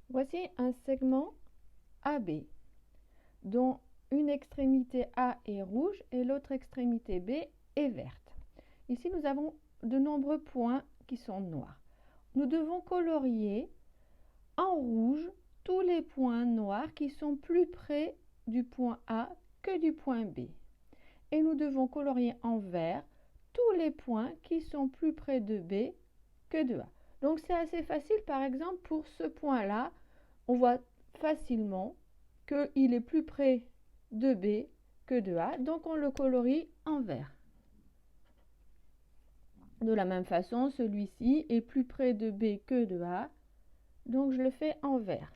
Voici un segment AB dont une extrémité A est rouge et l'autre extrémité B est verte. Ici, nous avons de nombreux points qui sont noirs. Nous devons colorier en rouge tous les points noirs qui sont plus près du point A que du point B. Et nous devons colorier en vert tous les points qui sont plus près de B que de A. Donc c'est assez facile, par exemple, pour ce point-là, on voit facilement qu'il est plus près de B que de A, donc on le colorie en vert. De la même façon, celui-ci est plus près de B que de A, donc je le fais en vert.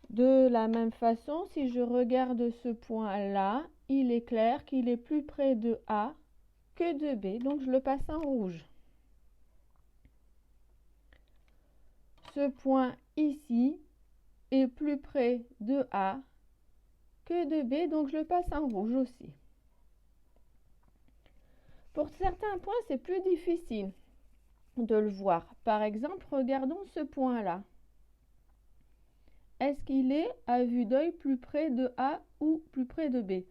De la même façon, si je regarde ce point-là, il est clair qu'il est plus près de A que de B, donc je le passe en rouge. Ce point ici est plus près de A que de B, donc je le passe en rouge aussi. Pour certains points, c'est plus difficile de le voir. Par exemple, regardons ce point-là. Est-ce qu'il est à vue d'œil plus près de A ou plus près de B?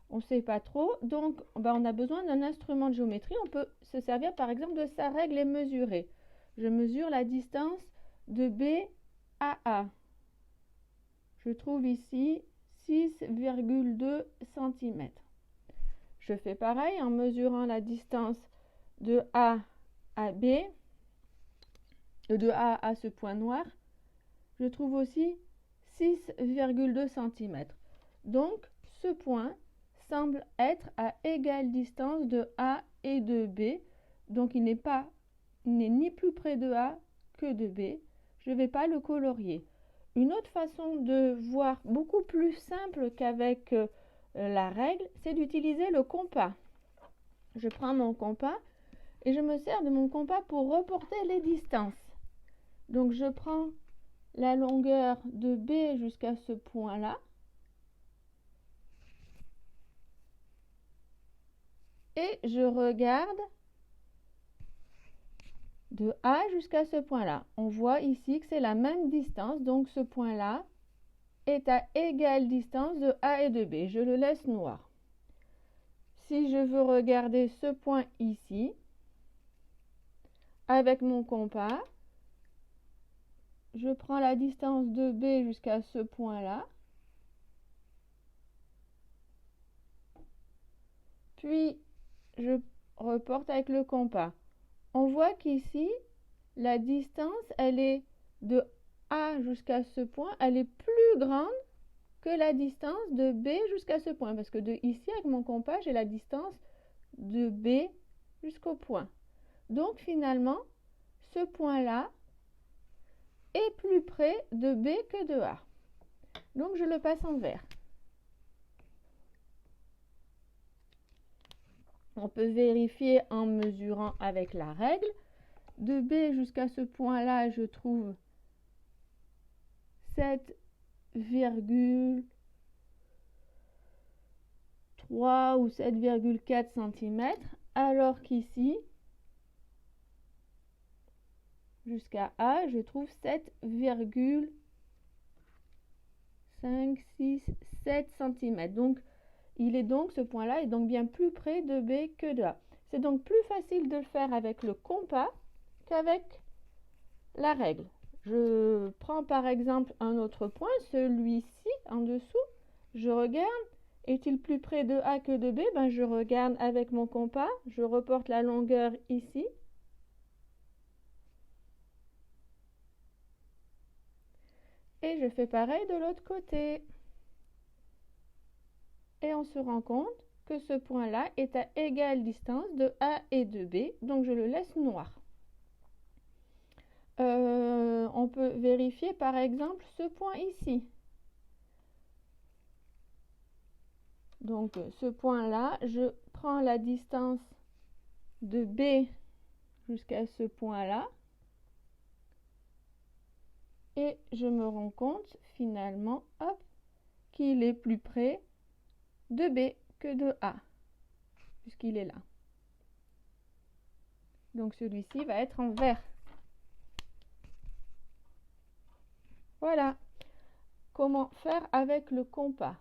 On ne sait pas trop, donc on a besoin d'un instrument de géométrie. On peut se servir par exemple de sa règle et mesurer. Je mesure la distance de B à A. Je trouve ici 6,2 cm. Je fais pareil en mesurant la distance de A à B, de A à ce point noir. Je trouve aussi 6,2 cm. Donc, ce point semble être à égale distance de A et de B. Donc, il n'est ni plus près de A que de B. Je ne vais pas le colorier. Une autre façon de voir, beaucoup plus simple qu'avec la règle, c'est d'utiliser le compas. Je prends mon compas et je me sers de mon compas pour reporter les distances. Donc, je prends la longueur de B jusqu'à ce point-là. Et je regarde de A jusqu'à ce point-là. On voit ici que c'est la même distance, donc ce point-là est à égale distance de A et de B. Je le laisse noir. Si je veux regarder ce point ici, avec mon compas, je prends la distance de B jusqu'à ce point-là. Puis, je reporte avec le compas. On voit qu'ici, la distance, elle est de A jusqu'à ce point, elle est plus grande que la distance de B jusqu'à ce point. Parce que de ici, avec mon compas, j'ai la distance de B jusqu'au point. Donc, finalement, ce point-là est plus près de B que de A. Donc, je le passe en vert. On peut vérifier en mesurant avec la règle. De B jusqu'à ce point-là, je trouve 7,3 ou 7,4 cm, alors qu'ici, jusqu'à A, je trouve 7,5, 6, 7 cm. Donc, ce point-là est donc bien plus près de B que de A. C'est donc plus facile de le faire avec le compas qu'avec la règle. Je prends par exemple un autre point, celui-ci en dessous. Je regarde, est-il plus près de A que de B? Je regarde avec mon compas, je reporte la longueur ici. Et je fais pareil de l'autre côté. Et on se rend compte que ce point-là est à égale distance de A et de B, donc je le laisse noir. On peut vérifier par exemple ce point ici. Donc ce point-là, je prends la distance de B jusqu'à ce point-là et je me rends compte finalement qu'il est plus près de B que de A, puisqu'il est là. Donc celui-ci va être en vert. Voilà comment faire avec le compas.